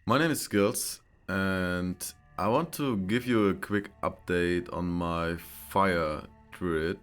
My name is Skillz, and I want to give you a quick update on my Fire Druid.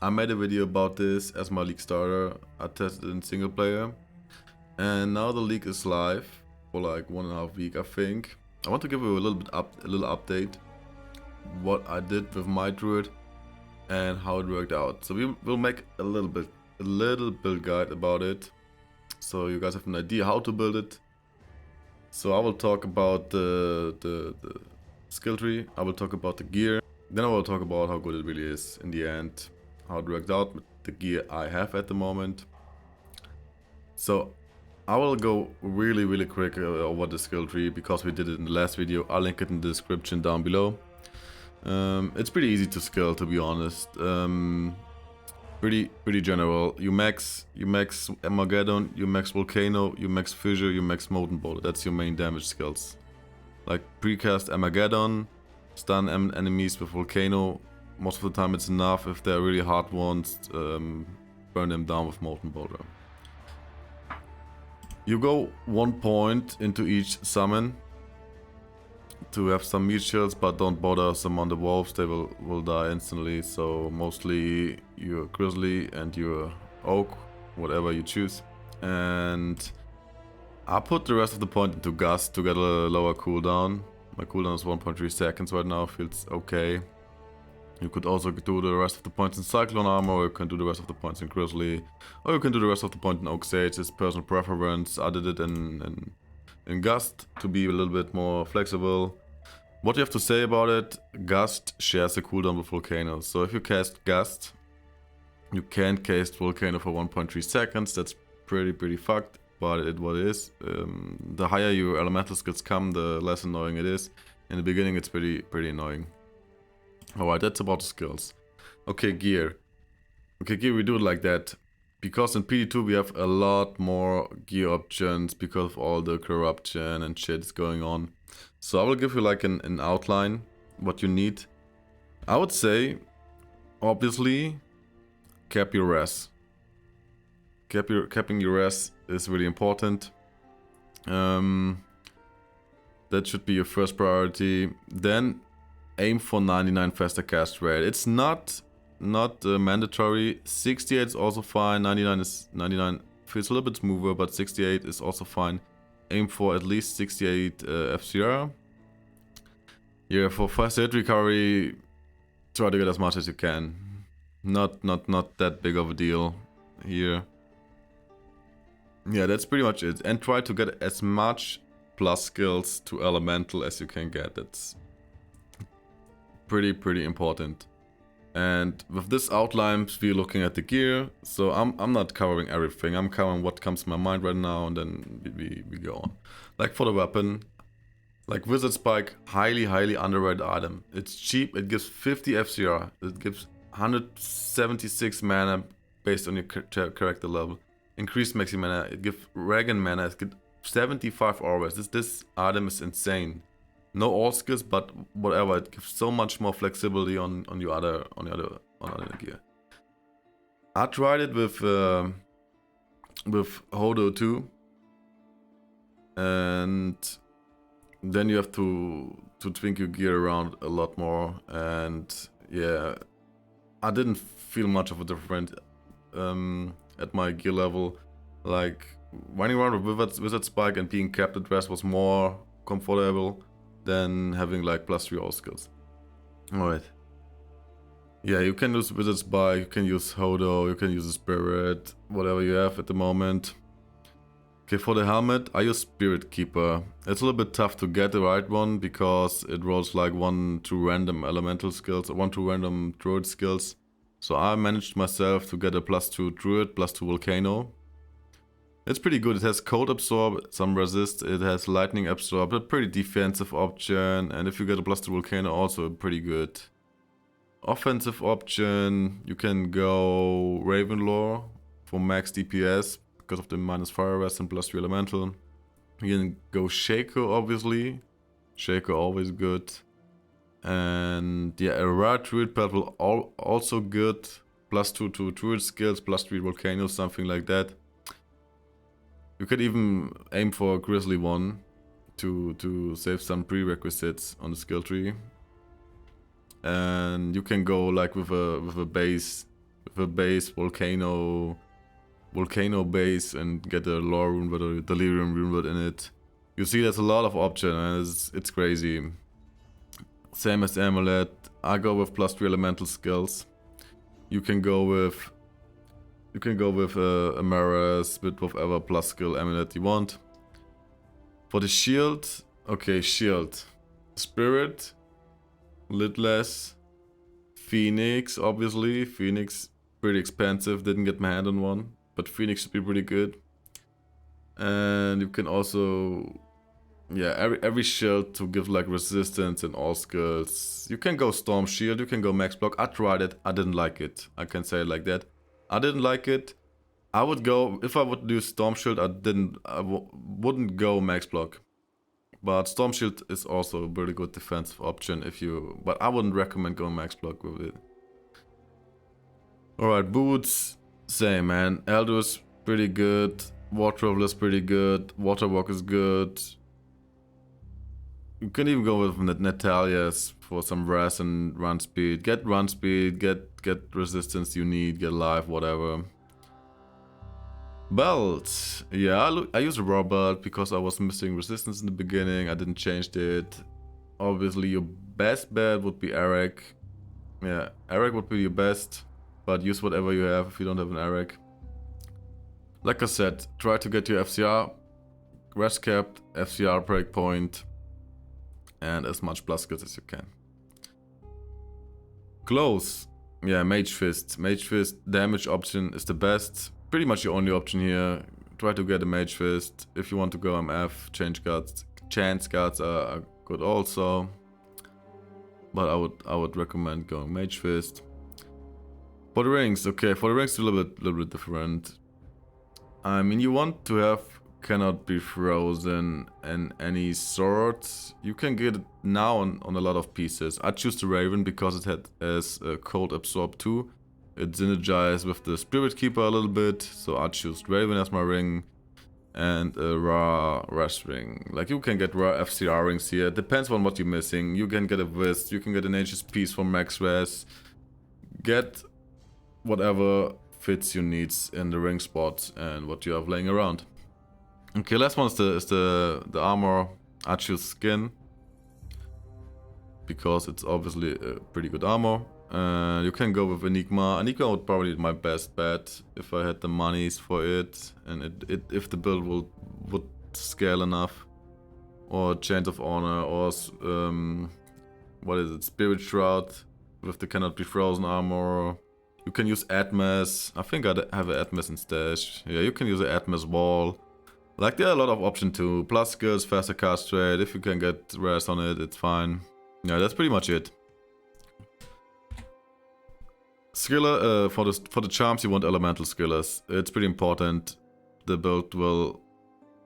I made a video about this as my league starter. I tested it in single player, and now the league is live for like 1.5 weeks, I think. I want to give you a little update what I did with my Druid and how it worked out. So we will make a little build guide about it, so you guys have an idea how to build it. So I will talk about the skill tree, I will talk about the gear, then I will talk about how good it really is in the end, how it worked out with the gear I have at the moment. So I will go really quick over the skill tree because we did it in the last video. I'll link it in the description down below. It's pretty easy to skill, to be honest. Pretty general. You max Armageddon, you max Volcano, you max Fissure, you max Molten Boulder. That's your main damage skills. Like precast Armageddon, stun enemies with Volcano. Most of the time it's enough. If they're really hard ones, burn them down with Molten Boulder. You go 1 point into each summon to have some meat shields, but don't bother some on the wolves, they will die instantly. So mostly your Grizzly and your Oak, whatever you choose. And I put the rest of the point into Gust to get a lower cooldown. My cooldown is 1.3 seconds right now, feels okay. You could also do the rest of the points in Cyclone armor, or you can do the rest of the points in Grizzly, or you can do the rest of the points in Oak Sage. It's personal preference. I did it in Gust to be a little bit more flexible. What you have to say about it, Gust shares a cooldown with Volcano. So if you cast Gust, you can't cast Volcano for 1.3 seconds. That's pretty fucked, but what it is. The higher your Elemental Skillz come, the less annoying it is. In the beginning it's pretty annoying. Alright, that's about the skills. Okay, gear. Okay, gear, we do it like that. Because in PD2 we have a lot more gear options because of all the corruption and shit going on. So I will give you like an outline, what you need. I would say, obviously, cap your res. Capping your res is really important. That should be your first priority. Then aim for 99 faster cast rate. It's not mandatory. 68 is also fine. 99 feels a little bit smoother, but 68 is also fine. Aim for at least 68 FCR. Yeah, for fast hit recovery, try to get as much as you can. Not that big of a deal here. Yeah, that's pretty much it. And try to get as much plus skills to elemental as you can get. That's pretty important. And with this outline, we're looking at the gear. So I'm not covering everything. I'm covering what comes to my mind right now, and then we go on. Like for the weapon, like Wizardspike, highly underrated item. It's cheap. It gives 50 FCR. It gives 176 mana based on your character level. Increased maxi mana. It gives Dragon mana. It gives 75 auras. This item is insane. No all skills, but whatever. It gives so much more flexibility on your other gear. I tried it with Hoto too, and then you have to twink your gear around a lot more. And yeah, I didn't feel much of a difference at my gear level. Like running around with Wizardspike and being capped at rest was more comfortable than having like +3 all skills. Alright. Yeah, you can use Wizardspike, you can use Hoto, you can use a Spirit, whatever you have at the moment. Okay, for the helmet, I use Spirit Keeper. It's a little bit tough to get the right one because it rolls like 1-2 random elemental skills, or 1-2 random druid skills. So I managed myself to get a +2 druid, +2 volcano. It's pretty good. It has cold absorb, some resist, it has lightning absorb, a pretty defensive option, and if you get a +2 volcano, also pretty good. Offensive option, you can go Ravenlore for max DPS because of the minus fire rest and +3 elemental. You can go Shako, obviously. Shako always good. And yeah, a rare Druid Pelt will also good. +2 to Druid skills, +3 volcano, something like that. You could even aim for a Grizzly one to save some prerequisites on the skill tree. And you can go like with a base volcano base and get a lore rune with a delirium rune in it. You see, there's a lot of options, and it's crazy. Same as the amulet. I go with +3 elemental skills. You can go with Amaras with whatever plus skill amulet you want. For the shield, okay, shield, spirit, lidless, phoenix. Obviously, phoenix pretty expensive. Didn't get my hand on one, but phoenix should be pretty good. And you can also, yeah, every shield to give like resistance and all skills. You can go Stomrshield, you can go max block. I tried it, I didn't like it. I can say it like that. I didn't like it. I would go, if I would do Stomrshield, I wouldn't go max block. But Stomrshield is also a really good defensive option if you, but I wouldn't recommend going max block with it. Alright, boots, same man. Aldur's pretty good. Waterwalk pretty good. Waterwalk is good. You can even go with Natalyia for some res and run speed. Get run speed, get resistance you need, get life, whatever. Belt. Yeah, I use a raw belt because I was missing resistance in the beginning. I didn't change it. Obviously, your best bet would be Arach. Yeah, Arach would be your best, but use whatever you have if you don't have an Arach. Like I said, try to get your FCR, rest capped, FCR breakpoint, and as much plus skills as you can. Close. Yeah, Mage Fist. Mage Fist damage option is the best. Pretty much your only option here. Try to get a Mage Fist. If you want to go MF, chance guards are good also. But I would recommend going Mage Fist. For the rings, okay, for the rings it's a little bit different. I mean, you want to have cannot be frozen and any sort. You can get it now on a lot of pieces. I choose the Raven because it has a cold absorb too. It synergizes with the Spirit Keeper a little bit, so I choose Raven as my ring and a raw rest ring. Like, you can get raw FCR rings here. It depends on what you're missing. You can get a Wisp, you can get an Aegis piece from max res. Get whatever fits your needs in the ring spot and what you have laying around. Okay, last one is the armor. I choose skin because it's obviously a pretty good armor. You can go with Enigma. Enigma would probably be my best bet if I had the monies for it, and if the build would scale enough. Or Chains of Honor, or what is it? Spirit Shroud with the cannot be frozen armor. You can use Atmas. I think I have an Atmas in stash. Yeah, you can use an Atmas wall. Like, there are a lot of options too. Plus skills, faster cast rate. If you can get res on it, it's fine. Yeah, that's pretty much it. Skiller, for the charms you want Elemental Skillz. It's pretty important. The build will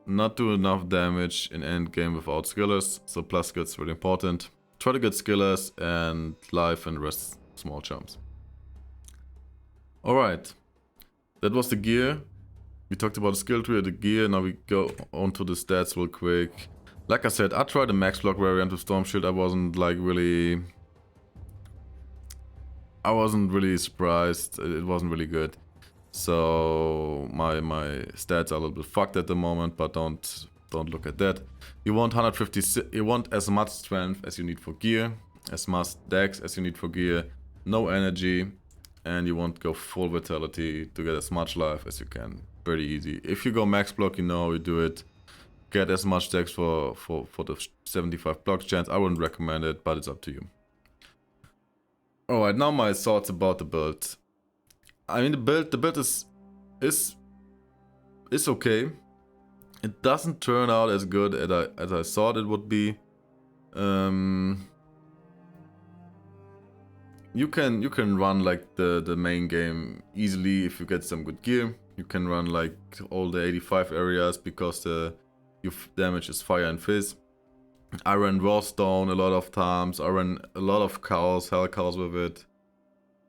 not do enough damage in endgame without Skillers, so plus skills is really important. Try to get Skillers and life and rest small charms. Alright, that was the gear. We talked about the skill tree, the gear, now we go on to the stats real quick. Like I said, I tried the max block variant with Stomrshield. I wasn't really surprised. It wasn't really good. So my stats are a little bit fucked at the moment, but don't look at that. You want 150. You want as much strength as you need for gear, as much dex as you need for gear, no energy, and you want to go full vitality to get as much life as you can. Pretty easy. If you go max block, you know how you do it. Get as much dex for the 75 block chance. I wouldn't recommend it, but it's up to you. Alright, now my thoughts about the build. I mean, the build is okay. It doesn't turn out as good as I thought it would be. You can run like the main game easily if you get some good gear. You can run like all the 85 areas because your damage is fire and fizz. I ran Worldstone a lot of times. I ran a lot of cows, hell cows with it.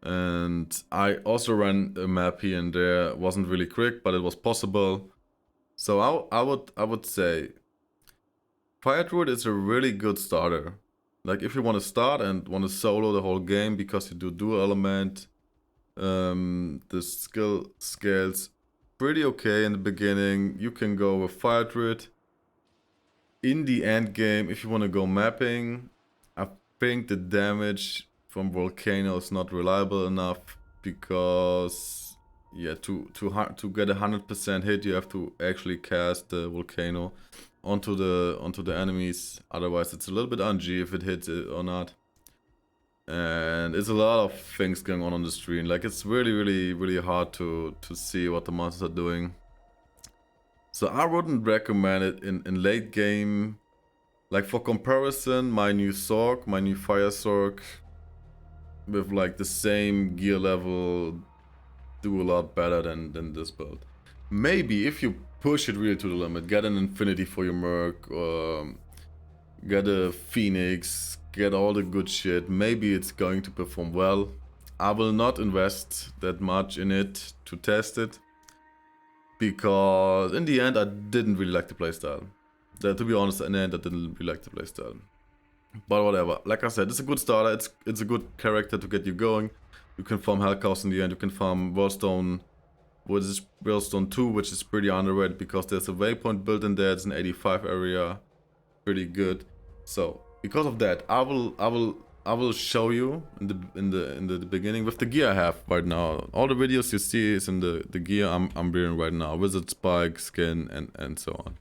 And I also ran a map here and there. It wasn't really quick, but it was possible. So I would say Fire Druid is a really good starter. Like if you want to start and want to solo the whole game because you do dual element, the skill scales pretty okay in the beginning. You can go with Fire Druid. In the end game, if you want to go mapping, I think the damage from Volcano is not reliable enough because yeah, to get a 100% hit, you have to actually cast the Volcano onto the enemies. Otherwise, it's a little bit UNG if it hits it or not. And it's a lot of things going on the screen. Like it's really hard to see what the monsters are doing. So I wouldn't recommend it in late game. Like for comparison, my new Sork, my new Fire Sork, with like the same gear level, do a lot better than this build. Maybe if you push it really to the limit, get an Infinity for your Merc, get a Phoenix, get all the good shit, maybe it's going to perform well. I will not invest that much in it to test it, because in the end I didn't really like the playstyle. To be honest, in the end I didn't really like the playstyle. But whatever, like I said, it's a good starter, it's a good character to get you going. You can farm Hellcows in the end, you can farm Worldstone, which is Worldstone 2, which is pretty underrated because there's a waypoint built in there, it's an 85 area, pretty good. So because of that, I will show you in the beginning with the gear I have right now. All the videos you see is in the gear I'm wearing right now, Wizardspike, skin, and so on.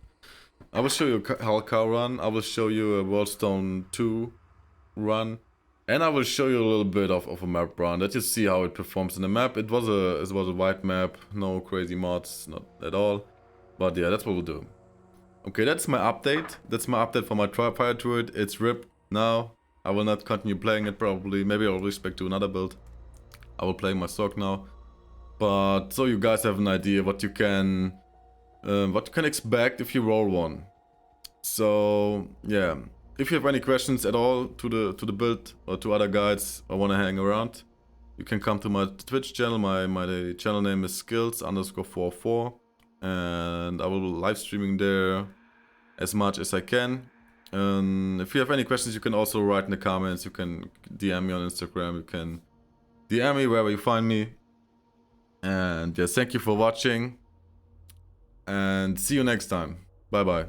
I will show you a Hellcow run, I will show you a Worldstone 2 run, and I will show you a little bit of a map run, that you see how it performs in the map. It was a white map, no crazy mods, not at all. But yeah, that's what we'll do. Okay, that's my update. That's my update for my Fire Druid. It's ripped now. I will not continue playing it probably. Maybe I'll respec to another build. I will play my Sork now. But so you guys have an idea what you can expect if you roll one. So yeah. If you have any questions at all to the build or to other guides or want to hang around, you can come to my Twitch channel. My channel name is skills_44, and I will be live streaming there as much as I can. And if you have any questions, you can also write in the comments. You can DM me on Instagram. You can DM me wherever you find me. And yeah, thank you for watching, and see you next time. Bye bye.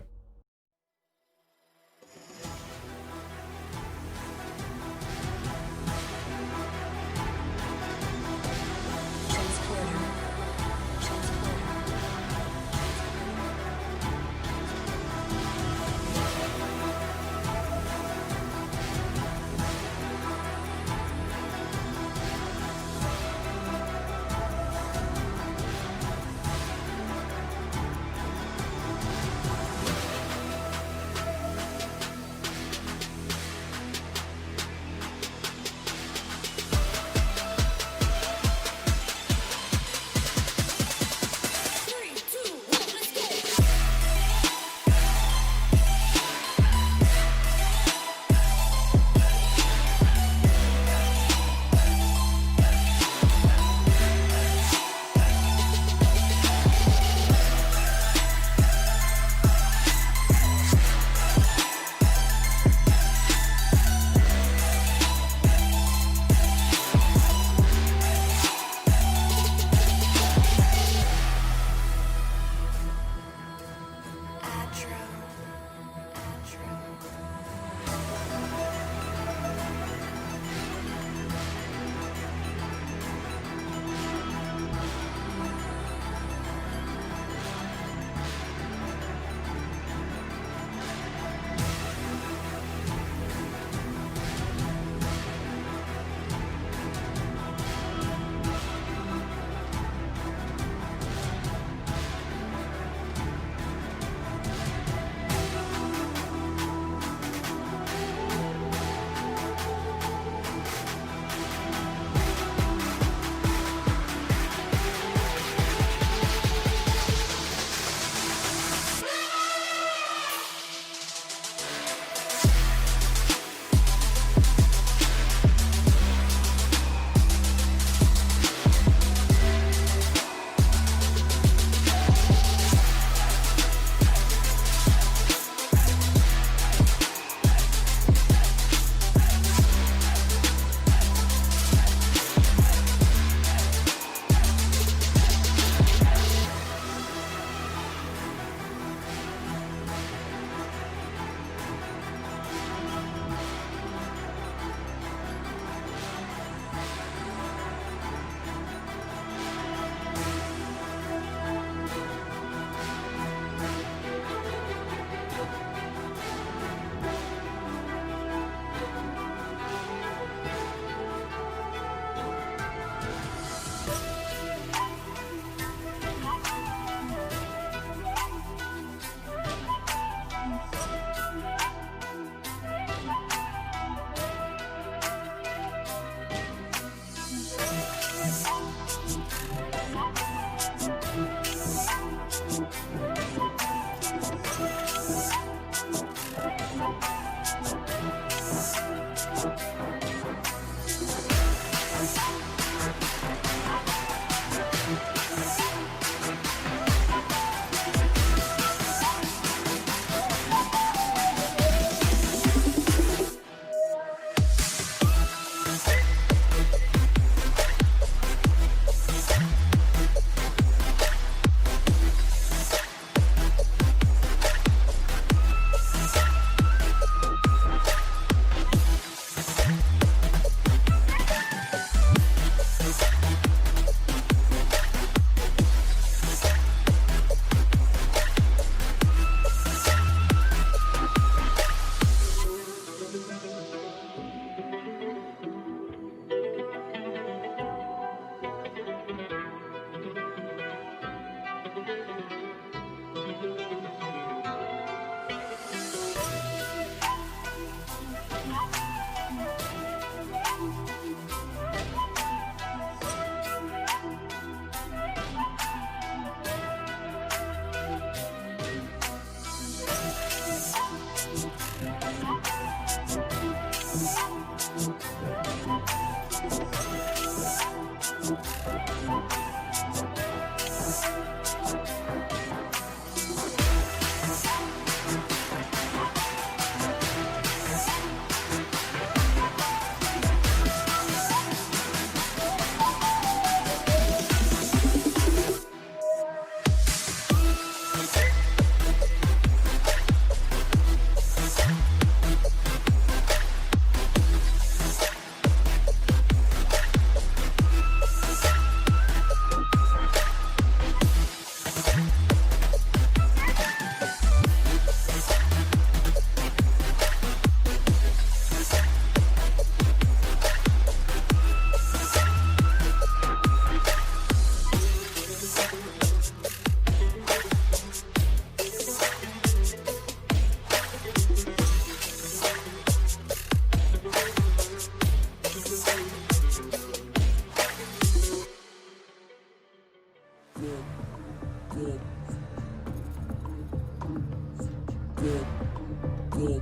Born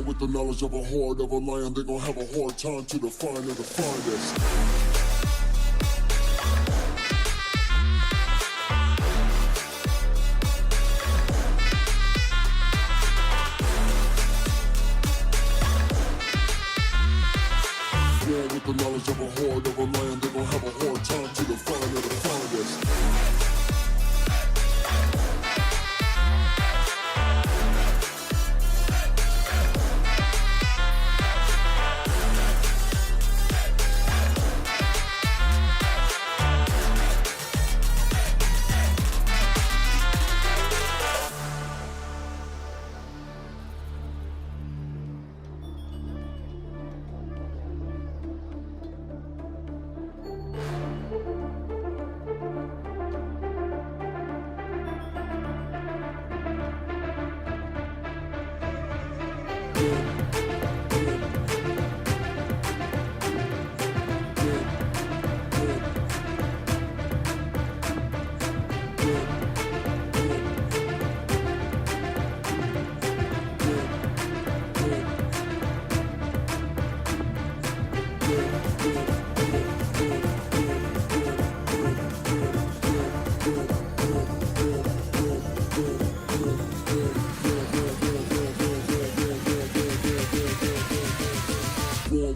with the knowledge of a horde of a lion, they gon' have a hard time to define the finest. Born with the knowledge of a horde of a lion, they gon' have a hard time to define the finest.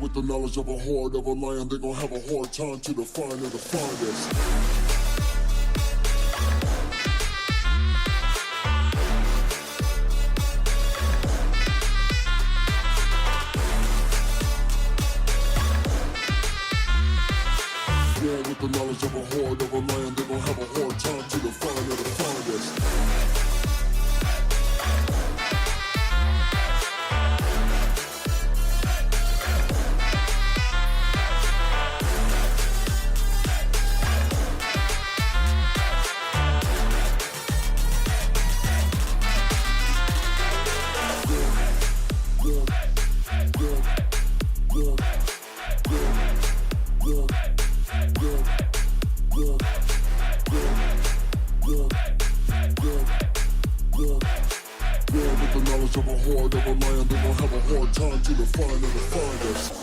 With the knowledge of a horde of a lion, they gon' have a hard time to define the finest. With the knowledge of a horde of a lion, they gon' have a hard time to define the finest. With the knowledge of a horde of a lion, they gon' have a hard time to define the finest.